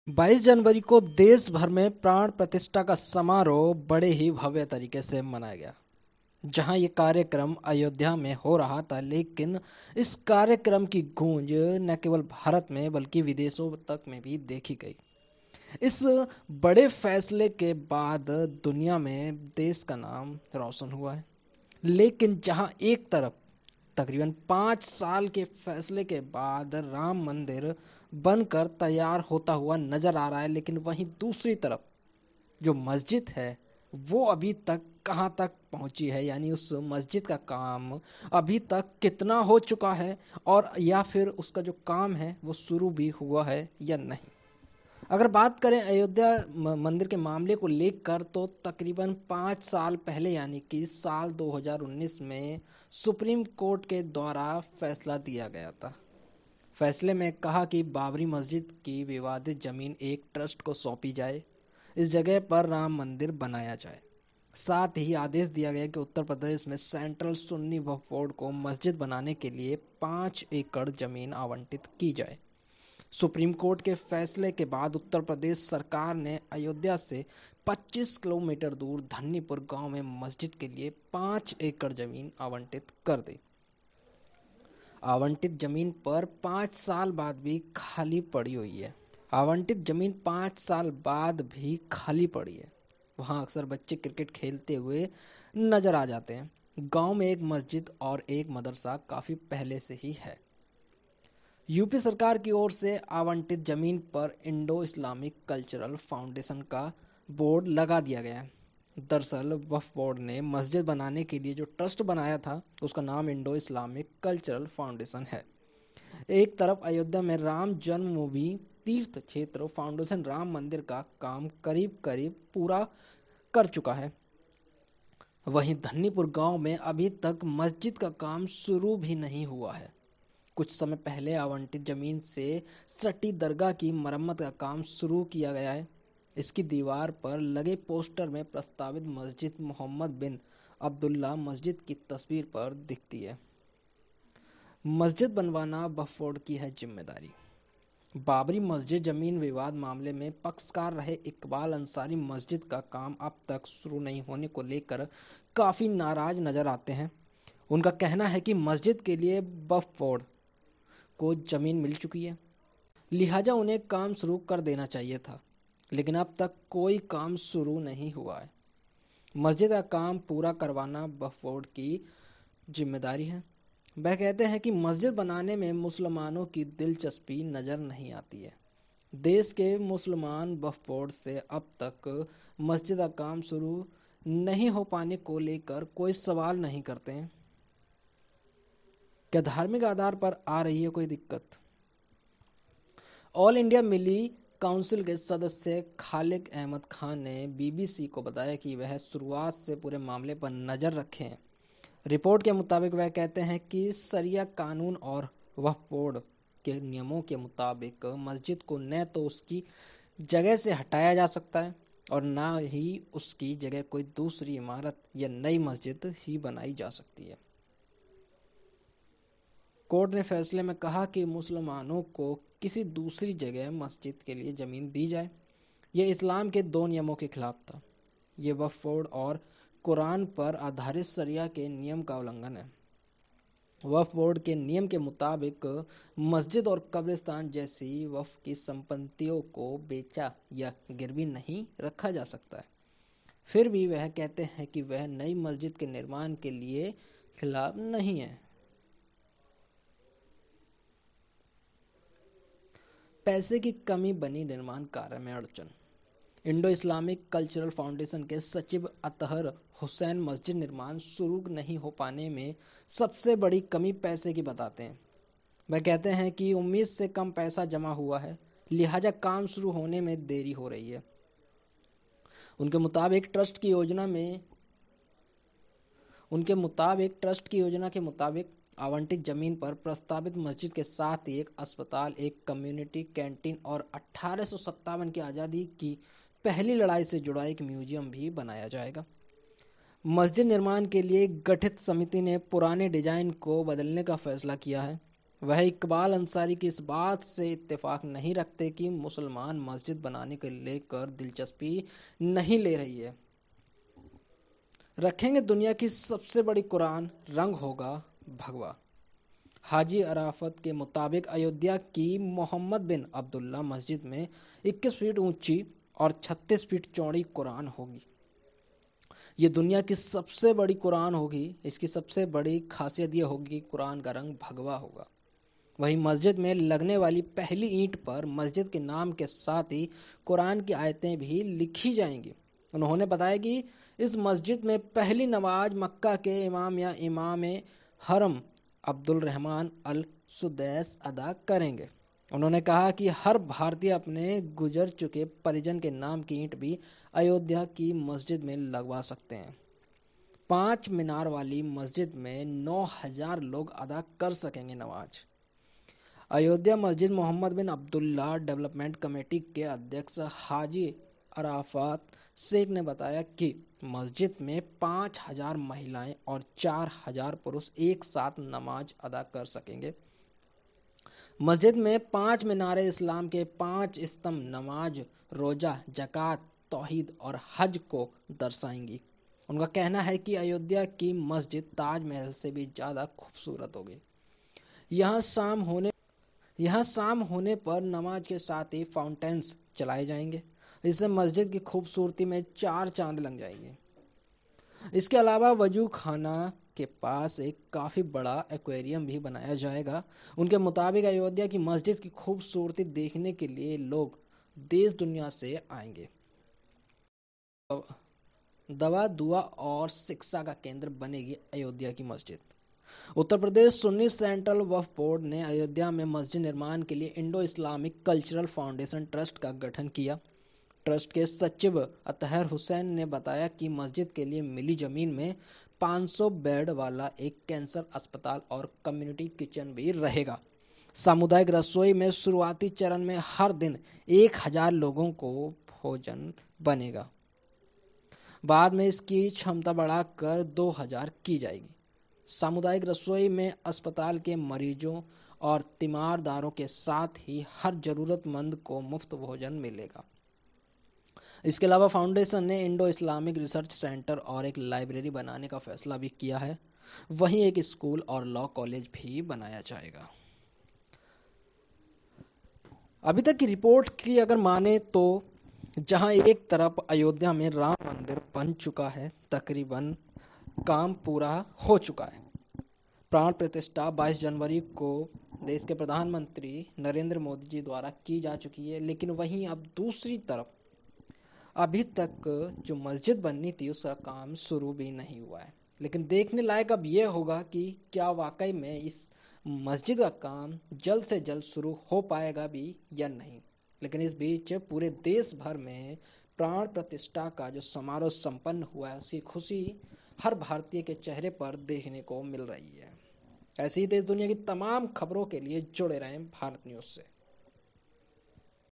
22 जनवरी को देश भर में प्राण प्रतिष्ठा का समारोह बड़े ही भव्य तरीके से मनाया गया। जहां ये कार्यक्रम अयोध्या में हो रहा था, लेकिन इस कार्यक्रम की गूंज न केवल भारत में बल्कि विदेशों तक में भी देखी गई। इस बड़े फैसले के बाद दुनिया में देश का नाम रोशन हुआ है। लेकिन जहां एक तरफ तकरीबन 5 साल के फैसले के बाद राम मंदिर बनकर तैयार होता हुआ नजर आ रहा है, लेकिन वहीं दूसरी तरफ जो मस्जिद है वो अभी तक कहाँ तक पहुंची है, यानी उस मस्जिद का काम अभी तक कितना हो चुका है, और या फिर उसका जो काम है वो शुरू भी हुआ है या नहीं। अगर बात करें अयोध्या मंदिर के मामले को लेकर, तो तकरीबन 5 साल पहले यानी कि साल 2019 में सुप्रीम कोर्ट के द्वारा फैसला दिया गया था। फैसले में कहा कि बाबरी मस्जिद की विवादित जमीन एक ट्रस्ट को सौंपी जाए, इस जगह पर राम मंदिर बनाया जाए। साथ ही आदेश दिया गया कि उत्तर प्रदेश में सेंट्रल सुन्नी वक्फ बोर्ड को मस्जिद बनाने के लिए 5 एकड़ जमीन आवंटित की जाए। सुप्रीम कोर्ट के फैसले के बाद उत्तर प्रदेश सरकार ने अयोध्या से 25 किलोमीटर दूर धन्नीपुर गांव में मस्जिद के लिए 5 एकड़ जमीन आवंटित कर दी। आवंटित जमीन पर 5 साल बाद भी खाली पड़ी हुई है। आवंटित जमीन 5 साल बाद भी खाली पड़ी है। वहाँ अक्सर बच्चे क्रिकेट खेलते हुए नजर आ जाते हैं। गांव में एक मस्जिद और एक मदरसा काफ़ी पहले से ही है। यूपी सरकार की ओर से आवंटित जमीन पर इंडो इस्लामिक कल्चरल फाउंडेशन का बोर्ड लगा दिया गया है। दरअसल वक्फ बोर्ड ने मस्जिद बनाने के लिए जो ट्रस्ट बनाया था उसका नाम इंडो इस्लामिक कल्चरल फाउंडेशन है। एक तरफ अयोध्या में राम जन्मभूमि तीर्थ क्षेत्र फाउंडेशन राम मंदिर का काम करीब करीब पूरा कर चुका है, वहीं धन्नीपुर गांव में अभी तक मस्जिद का काम शुरू भी नहीं हुआ है। कुछ समय पहले आवंटित जमीन से सटी दरगाह की मरम्मत का काम शुरू किया गया है। इसकी दीवार पर लगे पोस्टर में प्रस्तावित मस्जिद मोहम्मद बिन अब्दुल्ला मस्जिद की तस्वीर पर दिखती है। मस्जिद बनवाना वक्फ बोर्ड की है जिम्मेदारी। बाबरी मस्जिद जमीन विवाद मामले में पक्षकार रहे इकबाल अंसारी मस्जिद का काम अब तक शुरू नहीं होने को लेकर काफ़ी नाराज नजर आते हैं। उनका कहना है कि मस्जिद के लिए वक्फ बोर्ड को जमीन मिल चुकी है, लिहाजा उन्हें काम शुरू कर देना चाहिए था, लेकिन अब तक कोई काम शुरू नहीं हुआ है। मस्जिद का काम पूरा करवाना वक्फ बोर्ड की जिम्मेदारी है। वह कहते हैं कि मस्जिद बनाने में मुसलमानों की दिलचस्पी नज़र नहीं आती है। देश के मुसलमान वक्फ बोर्ड से अब तक मस्जिद का काम शुरू नहीं हो पाने को लेकर कोई सवाल नहीं करते हैं। क्या धार्मिक आधार पर आ रही है कोई दिक्कत? ऑल इंडिया मिली काउंसिल के सदस्य खालिद अहमद खान ने बीबीसी को बताया कि वह शुरुआत से पूरे मामले पर नज़र रखे हैं। रिपोर्ट के मुताबिक वह कहते हैं कि शरिया कानून और वक्फ बोर्ड के नियमों के मुताबिक मस्जिद को न तो उसकी जगह से हटाया जा सकता है और न ही उसकी जगह कोई दूसरी इमारत या नई मस्जिद ही बनाई जा सकती है। कोर्ट ने फैसले में कहा कि मुसलमानों को किसी दूसरी जगह मस्जिद के लिए ज़मीन दी जाए, यह इस्लाम के 2 नियमों के खिलाफ था। ये वक्फ बोर्ड और कुरान पर आधारित शरिया के नियम का उल्लंघन है। वक्फ बोर्ड के नियम के मुताबिक मस्जिद और कब्रिस्तान जैसी वक्फ की संपत्तियों को बेचा या गिरवी नहीं रखा जा सकता है। फिर भी वह कहते हैं कि वह नई मस्जिद के निर्माण के लिए खिलाफ नहीं है। पैसे की कमी बनी निर्माण कार्य में अड़चन। इंडो इस्लामिक कल्चरल फाउंडेशन के सचिव अतहर हुसैन मस्जिद निर्माण शुरू नहीं हो पाने में सबसे बड़ी कमी पैसे की बताते हैं। वह कहते हैं कि उम्मीद से कम पैसा जमा हुआ है, लिहाजा काम शुरू होने में देरी हो रही है। उनके मुताबिक ट्रस्ट की योजना के मुताबिक आवंटित जमीन पर प्रस्तावित मस्जिद के साथ ही एक अस्पताल, एक कम्युनिटी कैंटीन और 1857 की आज़ादी की पहली लड़ाई से जुड़ा एक म्यूजियम भी बनाया जाएगा। मस्जिद निर्माण के लिए गठित समिति ने पुराने डिजाइन को बदलने का फैसला किया है। वह इकबाल अंसारी की इस बात से इत्तेफाक नहीं रखते कि मुसलमान मस्जिद बनाने को लेकर दिलचस्पी नहीं ले रही है। रखेंगे दुनिया की सबसे बड़ी कुरान, रंग होगा भगवा। हाजी अराफत के मुताबिक अयोध्या की मोहम्मद बिन अब्दुल्ला मस्जिद में 21 फीट ऊंची और 36 फीट चौड़ी कुरान होगी। ये दुनिया की सबसे बड़ी कुरान होगी। इसकी सबसे बड़ी खासियत यह होगी कि कुरान का रंग भगवा होगा। वहीं मस्जिद में लगने वाली पहली ईंट पर मस्जिद के नाम के साथ ही कुरान की आयतें भी लिखी जाएंगी। उन्होंने बताया कि इस मस्जिद में पहली नमाज मक्का के इमाम या इमाम हरम अब्दुल रहमान अल सुदैस अदा करेंगे। उन्होंने कहा कि हर भारतीय अपने गुजर चुके परिजन के नाम की ईंट भी अयोध्या की मस्जिद में लगवा सकते हैं। 5 मीनार वाली मस्जिद में 9,000 लोग अदा कर सकेंगे नमाज। अयोध्या मस्जिद मोहम्मद बिन अब्दुल्ला डेवलपमेंट कमेटी के अध्यक्ष हाजी अराफात शेख ने बताया कि मस्जिद में 5,000 महिलाएं और 4,000 पुरुष एक साथ नमाज अदा कर सकेंगे। मस्जिद में 5 मीनारे इस्लाम के 5 स्तंभ नमाज, रोजा, जक़ात, तौहीद और हज को दर्शाएंगी। उनका कहना है कि अयोध्या की मस्जिद ताजमहल से भी ज़्यादा खूबसूरत होगी। यहाँ शाम होने पर नमाज के साथ ही फाउंटेन्स चलाए जाएंगे। इससे मस्जिद की खूबसूरती में 4 चांद लग जाएंगे। इसके अलावा वजू खाना के पास एक काफ़ी बड़ा एक्वेरियम भी बनाया जाएगा। उनके मुताबिक अयोध्या की मस्जिद की खूबसूरती देखने के लिए लोग देश दुनिया से आएंगे। दवा, दुआ और शिक्षा का केंद्र बनेगी अयोध्या की मस्जिद। उत्तर प्रदेश सुन्नी सेंट्रल वक्फ बोर्ड ने अयोध्या में मस्जिद निर्माण के लिए Indo Islamic cultural foundation trust का गठन किया। ट्रस्ट के सचिव अतहर हुसैन ने बताया कि मस्जिद के लिए मिली जमीन में 500 बेड वाला एक कैंसर अस्पताल और कम्युनिटी किचन भी रहेगा। सामुदायिक रसोई में शुरुआती चरण में हर दिन 1,000 लोगों को भोजन बनेगा। बाद में इसकी क्षमता बढ़ाकर 2,000 की जाएगी। सामुदायिक रसोई में अस्पताल के मरीजों और तीमारदारों के साथ ही हर जरूरतमंद को मुफ्त भोजन मिलेगा। इसके अलावा फाउंडेशन ने इंडो इस्लामिक रिसर्च सेंटर और एक लाइब्रेरी बनाने का फैसला भी किया है। वहीं एक स्कूल और लॉ कॉलेज भी बनाया जाएगा। अभी तक की रिपोर्ट की अगर माने तो जहां एक तरफ अयोध्या में राम मंदिर बन चुका है, तकरीबन काम पूरा हो चुका है। प्राण प्रतिष्ठा 22 जनवरी को देश के प्रधानमंत्री नरेंद्र मोदी जी द्वारा की जा चुकी है। लेकिन वहीं अब दूसरी तरफ अभी तक जो मस्जिद बननी थी उसका काम शुरू भी नहीं हुआ है। लेकिन देखने लायक अब यह होगा कि क्या वाकई में इस मस्जिद का काम जल्द से जल्द शुरू हो पाएगा भी या नहीं। लेकिन इस बीच पूरे देश भर में प्राण प्रतिष्ठा का जो समारोह संपन्न हुआ है उसकी खुशी हर भारतीय के चेहरे पर देखने को मिल रही है। ऐसी ही देश दुनिया की तमाम खबरों के लिए जुड़े रहें भारत न्यूज़ से।